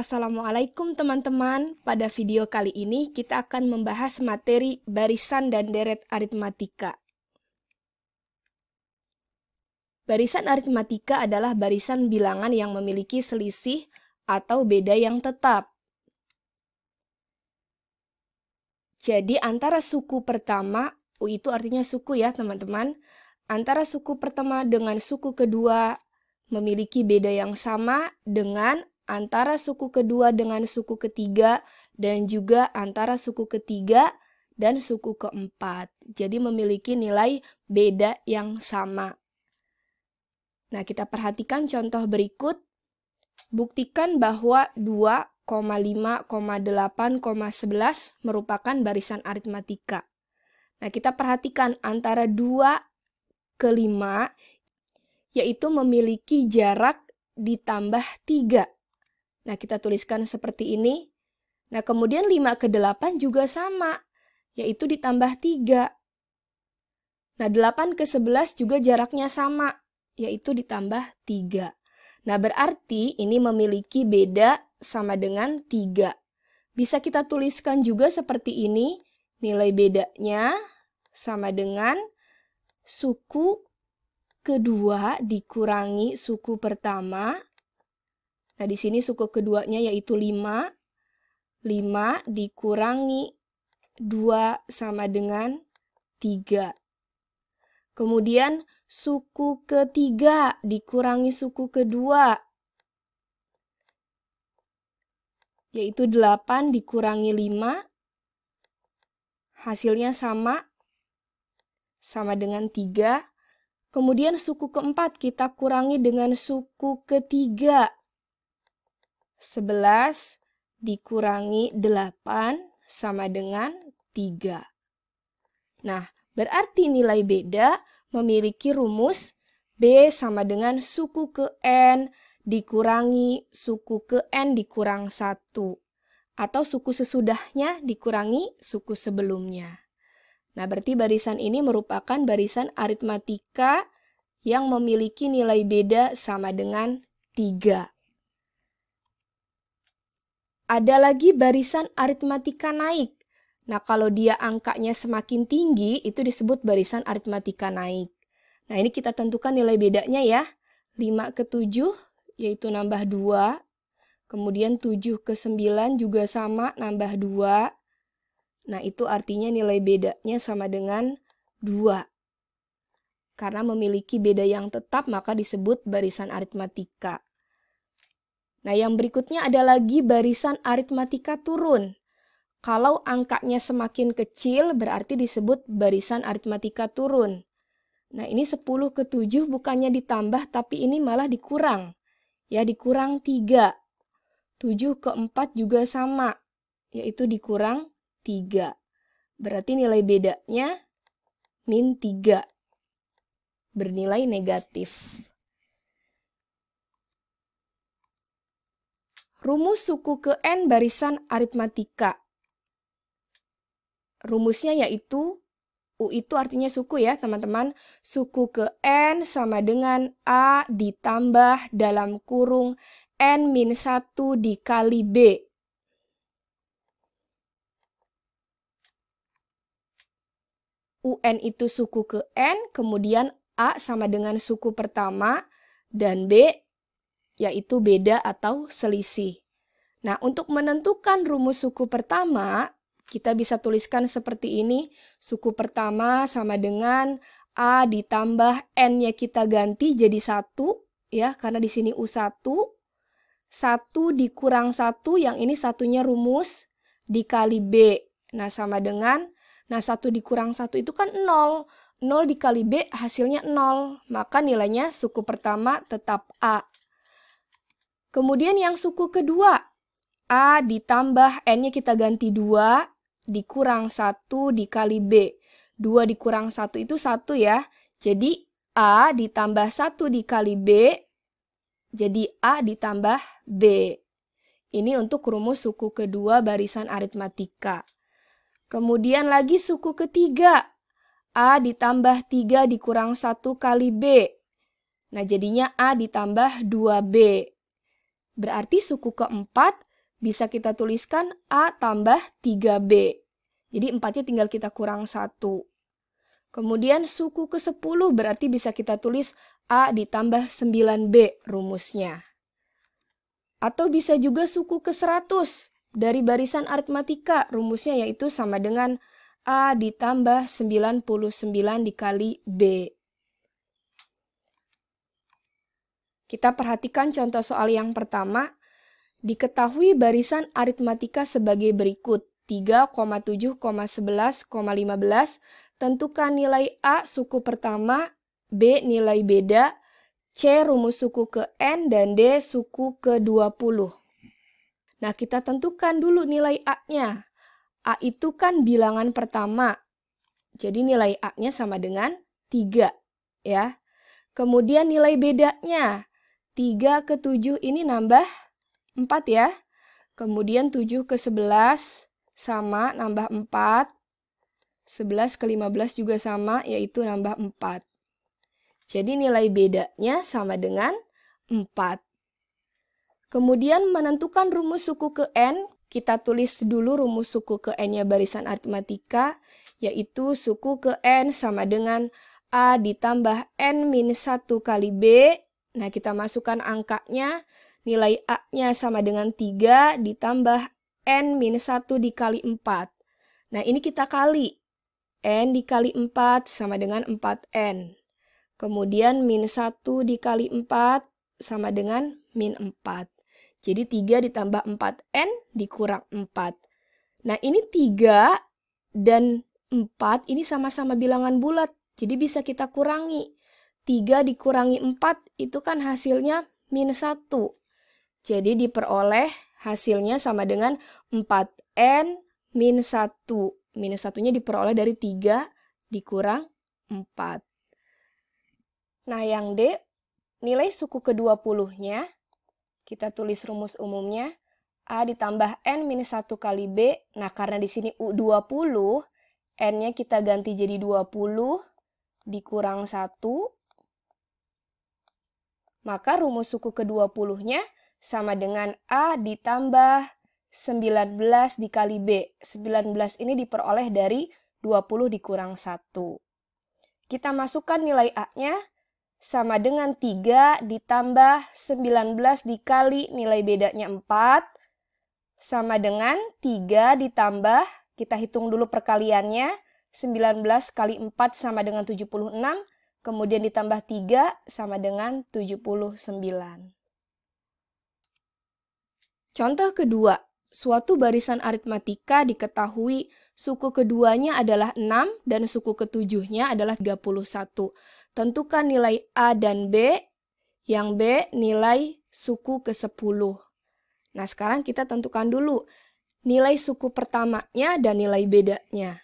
Assalamualaikum teman-teman. Pada video kali ini kita akan membahas materi barisan dan deret aritmatika. Barisan aritmatika adalah barisan bilangan yang memiliki selisih atau beda yang tetap. Jadi antara suku pertama, itu artinya suku ya teman-teman, antara suku pertama dengan suku kedua memiliki beda yang sama dengan antara suku kedua dengan suku ketiga, dan juga antara suku ketiga dan suku keempat. Jadi memiliki nilai beda yang sama. Nah, kita perhatikan contoh berikut. Buktikan bahwa 2, 5, 8, 11 merupakan barisan aritmatika. Nah, kita perhatikan antara 2 ke 5, yaitu memiliki jarak ditambah 3. Nah, kita tuliskan seperti ini. Nah, kemudian 5 ke 8 juga sama, yaitu ditambah 3. Nah, 8 ke 11 juga jaraknya sama, yaitu ditambah 3. Nah, berarti ini memiliki beda sama dengan 3. Bisa kita tuliskan juga seperti ini, nilai bedanya sama dengan suku kedua dikurangi suku pertama. Nah, di sini suku keduanya yaitu 5. 5 dikurangi 2 sama dengan 3. Kemudian suku ketiga dikurangi suku kedua, yaitu 8 dikurangi 5. Hasilnya sama dengan 3. Kemudian suku keempat kita kurangi dengan suku ketiga. 11 dikurangi 8 sama dengan 3. Nah, berarti nilai beda memiliki rumus B sama dengan suku ke N dikurangi suku ke N dikurang 1. Atau suku sesudahnya dikurangi suku sebelumnya. Nah, berarti barisan ini merupakan barisan aritmatika yang memiliki nilai beda sama dengan 3. Ada lagi barisan aritmatika naik. Nah, kalau dia angkanya semakin tinggi, itu disebut barisan aritmatika naik. Nah, ini kita tentukan nilai bedanya ya. 5 ke 7, yaitu nambah 2. Kemudian 7 ke 9 juga sama, nambah 2. Nah, itu artinya nilai bedanya sama dengan 2. Karena memiliki beda yang tetap, maka disebut barisan aritmatika. Nah, yang berikutnya ada lagi barisan aritmatika turun. Kalau angkanya semakin kecil, berarti disebut barisan aritmatika turun. Nah, ini 10 ke 7 bukannya ditambah, tapi ini malah dikurang. Ya, dikurang 3. 7 ke 4 juga sama, yaitu dikurang 3. Berarti nilai bedanya min 3. Bernilai negatif. Rumus suku ke N barisan aritmatika. Rumusnya yaitu, U itu artinya suku ya teman-teman. Suku ke N sama dengan A ditambah dalam kurung N-1 dikali B. UN itu suku ke N, kemudian A sama dengan suku pertama, dan B yaitu beda atau selisih. Nah, untuk menentukan rumus suku pertama, kita bisa tuliskan seperti ini. Suku pertama sama dengan A ditambah N-nya kita ganti jadi 1, ya, karena di sini U1. 1 dikurang 1, yang ini satunya rumus, dikali B. Nah, sama dengan, 1 dikurang 1 itu kan 0. 0 dikali B hasilnya 0. Maka nilainya suku pertama tetap A. Kemudian yang suku kedua, A ditambah N-nya kita ganti 2, dikurang 1 dikali B. 2 dikurang 1 itu 1 ya. Jadi A ditambah 1 dikali B, jadi A ditambah B. Ini untuk rumus suku kedua barisan aritmatika. Kemudian lagi suku ketiga, A ditambah 3 dikurang 1 kali B. Nah, jadinya A ditambah 2B. Berarti suku keempat bisa kita tuliskan A tambah 3B. Jadi 4-nya tinggal kita kurang 1. Kemudian suku ke-10 berarti bisa kita tulis A ditambah 9B rumusnya. Atau bisa juga suku ke-100 dari barisan aritmatika, rumusnya yaitu sama dengan A ditambah 99 dikali B. Kita perhatikan contoh soal yang pertama. Diketahui barisan aritmatika sebagai berikut. 3,7,11,15. Tentukan nilai A suku pertama, B nilai beda, C rumus suku ke N, dan D suku ke 20. Nah, kita tentukan dulu nilai A-nya. A itu kan bilangan pertama. Jadi nilai A-nya sama dengan 3. Ya. Kemudian nilai bedanya. 3 ke 7 ini nambah 4 ya. Kemudian 7 ke 11 sama, nambah 4. 11 ke 15 juga sama, yaitu nambah 4. Jadi nilai bedanya sama dengan 4. Kemudian menentukan rumus suku ke N, kita tulis dulu rumus suku ke N-nya barisan aritmatika, yaitu suku ke N sama dengan A ditambah N-1 kali B. Nah, kita masukkan angkanya, nilai A-nya sama dengan 3 ditambah N-1 dikali 4. Nah, ini kita kali. N dikali 4 sama dengan 4N. Kemudian min 1 dikali 4 sama dengan min 4. Jadi 3 ditambah 4N dikurang 4. Nah, ini 3 dan 4 ini sama-sama bilangan bulat. Jadi bisa kita kurangi. 3 dikurangi 4 itu kan hasilnya min 1. Jadi diperoleh hasilnya sama dengan 4N min 1. Min 1-nya diperoleh dari 3 dikurang 4. Nah, yang D, nilai suku ke-20-nya, kita tulis rumus umumnya, A ditambah N-1 kali B. Nah, karena di sini U20, N-nya kita ganti jadi 20 dikurang 1. Maka rumus suku ke-20-nya sama dengan A ditambah 19 dikali B. 19 ini diperoleh dari 20 dikurang 1. Kita masukkan nilai A-nya sama dengan 3 ditambah 19 dikali nilai bedanya 4. Sama dengan 3 ditambah, kita hitung dulu perkaliannya, 19 kali 4 sama dengan 76. Kemudian ditambah 3 sama dengan 79. Contoh kedua. Suatu barisan aritmatika diketahui suku keduanya adalah 6 dan suku ketujuhnya adalah 31. Tentukan nilai A dan B, yang B nilai suku ke-10. Nah, sekarang kita tentukan dulu nilai suku pertamanya dan nilai bedanya.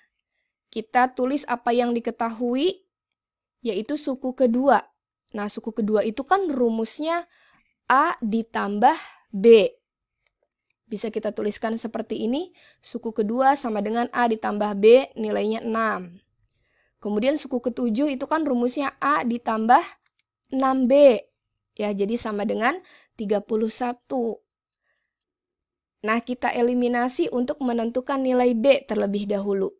Kita tulis apa yang diketahui, yaitu suku kedua. Nah, suku kedua itu kan rumusnya A ditambah B. Bisa kita tuliskan seperti ini, suku kedua sama dengan A ditambah B, nilainya 6. Kemudian suku ketujuh itu kan rumusnya A ditambah 6B. Ya, jadi sama dengan 31. Nah, kita eliminasi untuk menentukan nilai B terlebih dahulu.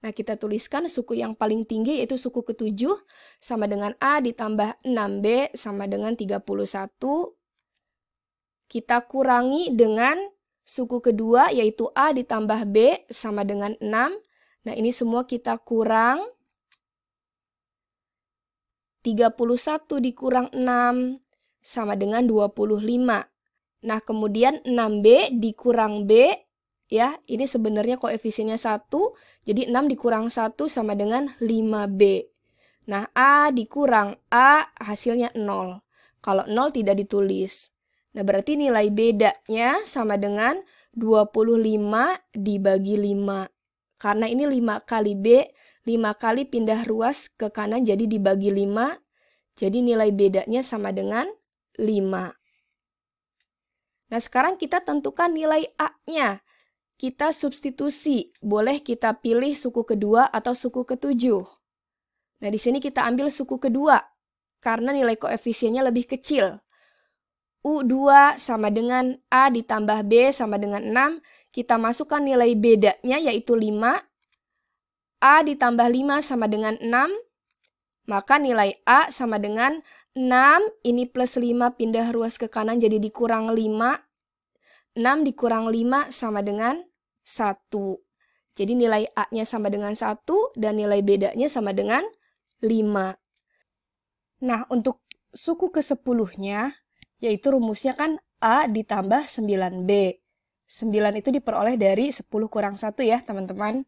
Nah, kita tuliskan suku yang paling tinggi yaitu suku ketujuh sama dengan A ditambah 6B sama dengan 31. Kita kurangi dengan suku kedua yaitu A ditambah B sama dengan 6. Nah, ini semua kita kurang. 31 dikurang 6 sama dengan 25. Nah, kemudian 6B dikurang B, ya, ini sebenarnya koefisiennya 1, jadi 6 dikurang 1 sama dengan 5B. Nah, A dikurang A hasilnya 0. Kalau 0 tidak ditulis. Nah, berarti nilai bedanya sama dengan 25 dibagi 5. Karena ini 5 kali B, 5 kali pindah ruas ke kanan jadi dibagi 5. Jadi nilai bedanya sama dengan 5. Nah, sekarang kita tentukan nilai A-nya. Kita substitusi. Boleh kita pilih suku kedua atau suku ketujuh. Nah, di sini kita ambil suku kedua. Karena nilai koefisiennya lebih kecil. U2 sama dengan A ditambah B sama dengan 6. Kita masukkan nilai bedanya yaitu 5. A ditambah 5 sama dengan 6. Maka nilai A sama dengan 6. Ini plus 5 pindah ruas ke kanan jadi dikurang 5. 6 dikurang 5 sama dengan 1. Jadi nilai A-nya sama dengan 1 dan nilai bedanya sama dengan 5. Nah, untuk suku ke-10-nya, yaitu rumusnya kan A ditambah 9B. 9 itu diperoleh dari 10 kurang 1 ya, teman-teman.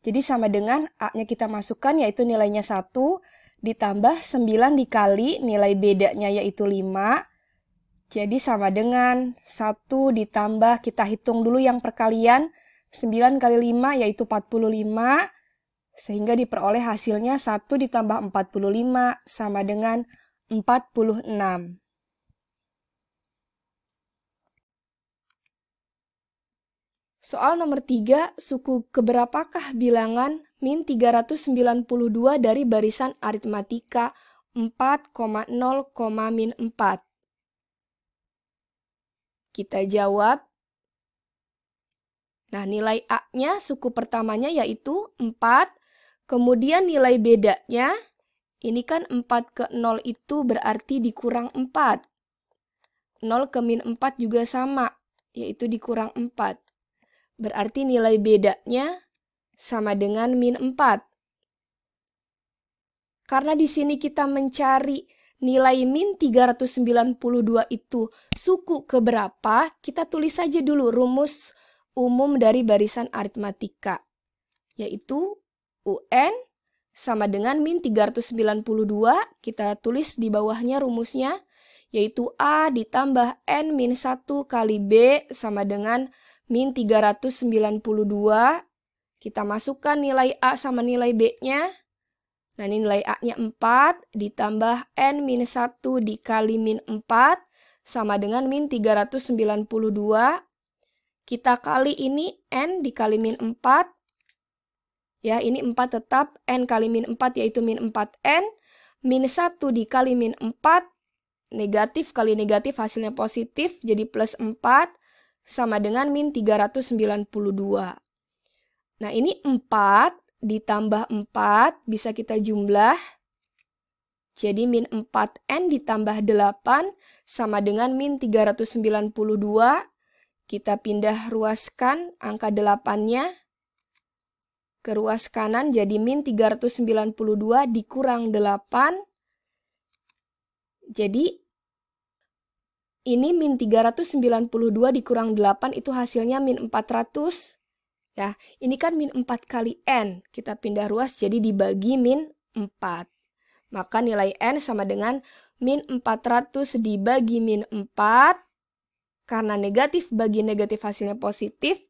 Jadi sama dengan A-nya kita masukkan, yaitu nilainya 1, ditambah 9 dikali nilai bedanya yaitu 5. Jadi sama dengan 1 ditambah, kita hitung dulu yang perkalian, 9 kali 5 yaitu 45, sehingga diperoleh hasilnya 1 ditambah 45 sama dengan 46. Soal nomor 3, suku keberapakah bilangan min 392 dari barisan aritmatika 4,0, min 4? Kita jawab. Nah, nilai A-nya suku pertamanya yaitu 4. Kemudian nilai bedanya, ini kan 4 ke 0 itu berarti dikurang 4. 0 ke min 4 juga sama, yaitu dikurang 4. Berarti nilai bedanya sama dengan min 4. Karena di sini kita mencari nilai min 392 itu suku keberapa, kita tulis saja dulu rumus umum dari barisan aritmatika, yaitu UN sama dengan min 392, kita tulis di bawahnya rumusnya, yaitu A ditambah N min 1 kali B sama dengan min 392. Kita masukkan nilai A sama nilai B-nya. Nah, ini nilai A-nya 4 ditambah N min 1 dikali min 4 sama dengan min 392. Kita kali ini N dikali min 4. Ya, ini 4 tetap, N kali min 4 yaitu min 4N. Min 1 dikali min 4, negatif kali negatif hasilnya positif, jadi plus 4 sama dengan min 392. Nah, ini 4 ditambah 4 bisa kita jumlah. Jadi min 4N ditambah 8 sama dengan min 392. Kita pindah ruaskan angka 8-nya ke ruas kanan jadi min 392 dikurang 8. Jadi ini min 392 dikurang 8 itu hasilnya min 400. Ya, ini kan min 4 kali N. Kita pindah ruas jadi dibagi min 4. Maka nilai N sama dengan min 400 dibagi min 4. Karena negatif bagi negatif hasilnya positif,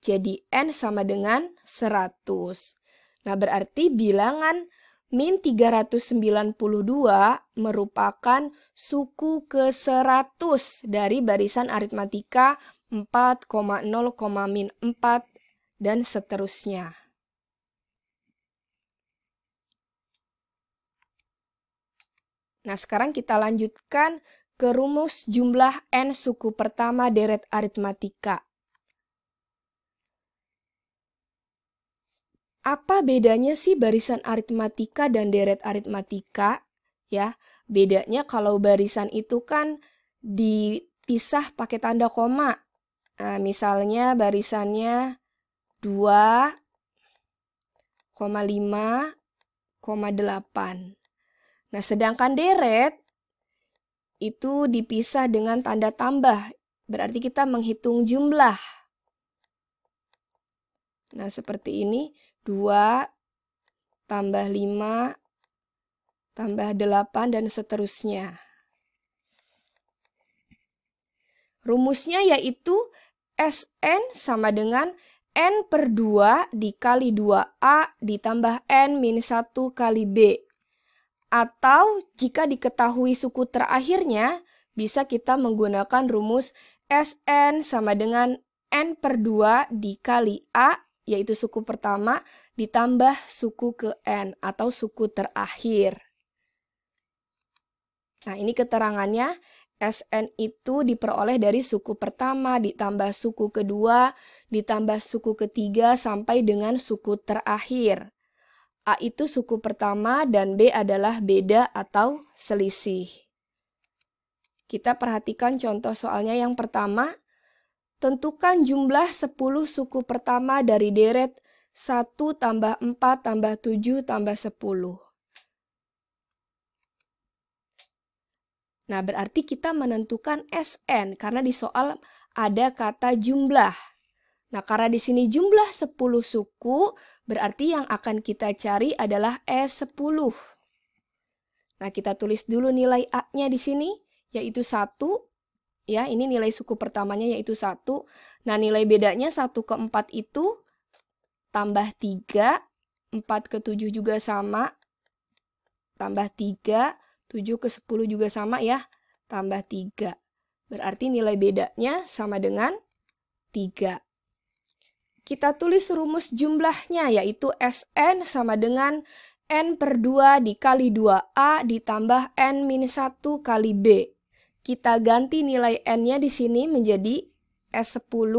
jadi N sama dengan 100. Nah, berarti bilangan min 392 merupakan suku ke-100 dari barisan aritmatika 4,0, min 4, dan seterusnya. Nah, sekarang kita lanjutkan ke rumus jumlah N suku pertama deret aritmatika. Apa bedanya sih barisan aritmatika dan deret aritmatika? Ya, bedanya kalau barisan itu kan dipisah pakai tanda koma. Nah, misalnya barisannya 2,5,8. Nah, sedangkan deret itu dipisah dengan tanda tambah. Berarti kita menghitung jumlah. Nah, seperti ini. 2 tambah 5 tambah 8 dan seterusnya. Rumusnya yaitu Sn sama dengan N per 2 dikali 2A ditambah N min 1 kali B. Atau jika diketahui suku terakhirnya, bisa kita menggunakan rumus Sn sama dengan N per 2 dikali A, yaitu suku pertama, ditambah suku ke N atau suku terakhir. Nah, ini keterangannya. SN itu diperoleh dari suku pertama, ditambah suku kedua, ditambah suku ketiga, sampai dengan suku terakhir. A itu suku pertama dan B adalah beda atau selisih. Kita perhatikan contoh soalnya yang pertama. Tentukan jumlah 10 suku pertama dari deret 1 tambah 4 tambah 7 tambah 10. Nah, berarti kita menentukan SN karena di soal ada kata jumlah. Nah, karena di sini jumlah 10 suku, berarti yang akan kita cari adalah S10. Nah, kita tulis dulu nilai A-nya di sini, yaitu 1. Ya, ini nilai suku pertamanya yaitu 1. Nah, nilai bedanya 1 ke 4 itu tambah 3, 4 ke 7 juga sama, tambah 3, 7 ke 10 juga sama ya, tambah 3. Berarti nilai bedanya sama dengan 3. Kita tulis rumus jumlahnya yaitu SN sama dengan N per 2 dikali 2A ditambah N-1 kali B. Kita ganti nilai N-nya di sini menjadi S10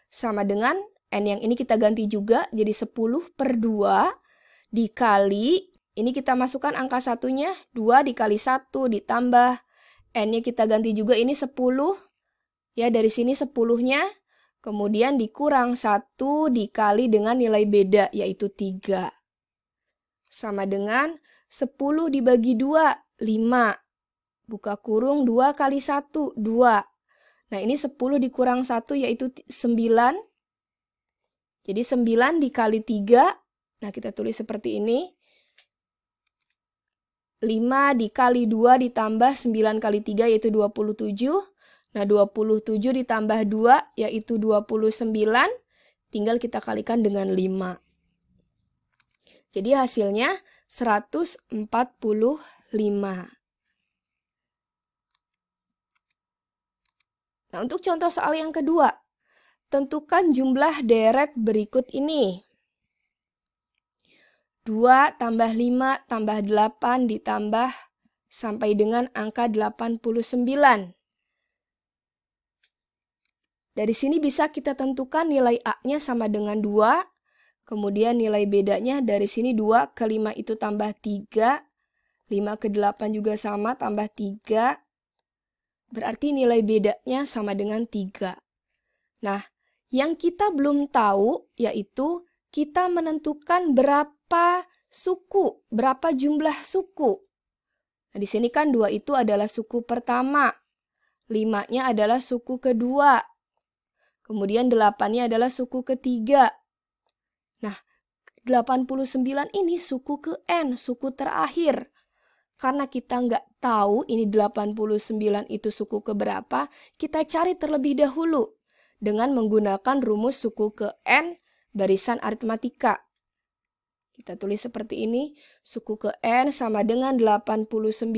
sama dengan N yang ini kita ganti juga jadi 10 per 2 dikali, ini kita masukkan angka satunya, 2 dikali 1 ditambah N-nya kita ganti juga ini 10, ya dari sini 10-nya, kemudian dikurang 1 dikali dengan nilai beda yaitu 3. Sama dengan 10 dibagi 2, 5. Buka kurung 2 kali 1, 2. Nah, ini 10 dikurang 1 yaitu 9. Jadi 9 dikali 3. Nah, kita tulis seperti ini. 5 dikali 2 ditambah 9 kali 3 yaitu 27. Nah, 27 ditambah 2 yaitu 29. Tinggal kita kalikan dengan 5. Jadi hasilnya 145. Nah, untuk contoh soal yang kedua, tentukan jumlah deret berikut ini. 2 tambah 5 tambah 8 ditambah sampai dengan angka 89. Dari sini bisa kita tentukan nilai A-nya sama dengan 2, kemudian nilai bedanya dari sini 2 ke 5 itu tambah 3, 5 ke 8 juga sama tambah 3, berarti nilai bedanya sama dengan 3. Nah, yang kita belum tahu yaitu kita menentukan berapa suku, berapa jumlah suku. Nah, di sini kan 2 itu adalah suku pertama, 5-nya adalah suku kedua, kemudian 8-nya adalah suku ketiga. Nah, 89 ini suku ke N, suku terakhir. Karena kita nggak tahu ini 89 itu suku keberapa, kita cari terlebih dahulu dengan menggunakan rumus suku ke N barisan aritmatika. Kita tulis seperti ini, suku ke N sama dengan 89.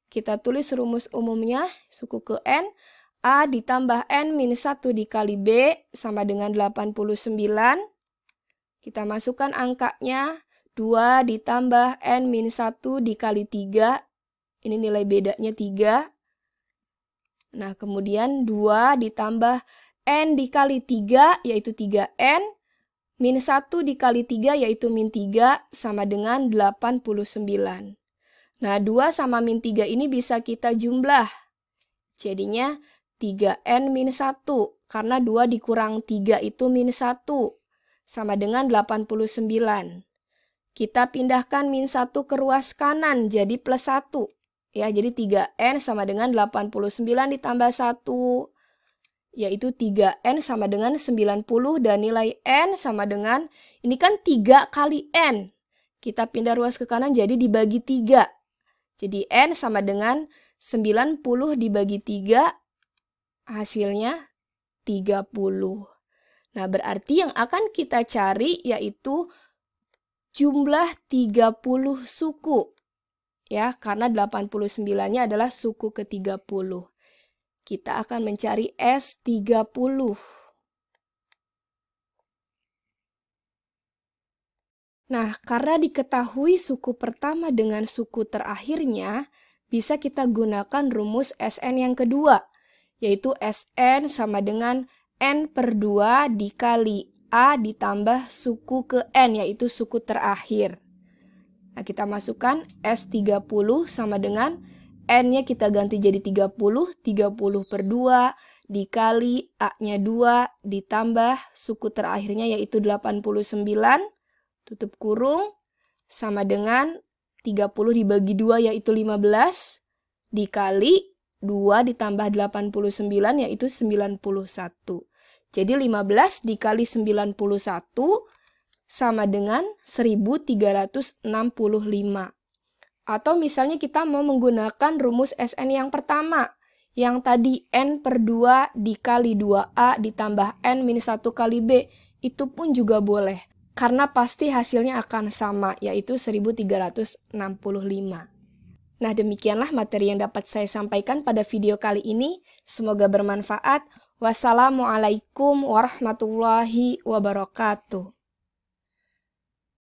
Kita tulis rumus umumnya, suku ke N, A ditambah N-1 dikali B sama dengan 89. Kita masukkan angkanya, 2 ditambah N-1 dikali 3, ini nilai bedanya 3. Nah, kemudian 2 ditambah N dikali 3, yaitu 3N, min 1 dikali 3, yaitu min 3, sama dengan 89. Nah, 2 sama min 3 ini bisa kita jumlah. Jadinya 3N min 1, karena 2 dikurang 3 itu min 1, sama dengan 89. Kita pindahkan min 1 ke ruas kanan, jadi plus 1. Ya, jadi 3N sama dengan 89 ditambah 1, yaitu 3N sama dengan 90, dan nilai N sama dengan, ini kan 3 kali N. Kita pindah ruas ke kanan, jadi dibagi 3. Jadi N sama dengan 90 dibagi 3, hasilnya 30. Nah, berarti yang akan kita cari yaitu jumlah 30 suku. Ya, karena 89-nya adalah suku ke-30. Kita akan mencari S30. Nah, karena diketahui suku pertama dengan suku terakhirnya, bisa kita gunakan rumus Sn yang kedua, yaitu Sn sama dengan N per 2 dikali A ditambah suku ke N, yaitu suku terakhir. Nah, kita masukkan S30 sama dengan N-nya kita ganti jadi 30 per 2 dikali A-nya 2 ditambah suku terakhirnya yaitu 89, tutup kurung, sama dengan 30 dibagi 2 yaitu 15, dikali 2 ditambah 89 yaitu 91. Jadi 15 dikali 91 sama dengan 1365. Atau misalnya kita mau menggunakan rumus Sn yang pertama, yang tadi N per 2 dikali 2A ditambah N minus 1 kali B, itu pun juga boleh. Karena pasti hasilnya akan sama, yaitu 1365. Nah, demikianlah materi yang dapat saya sampaikan pada video kali ini. Semoga bermanfaat. Wassalamualaikum warahmatullahi wabarakatuh.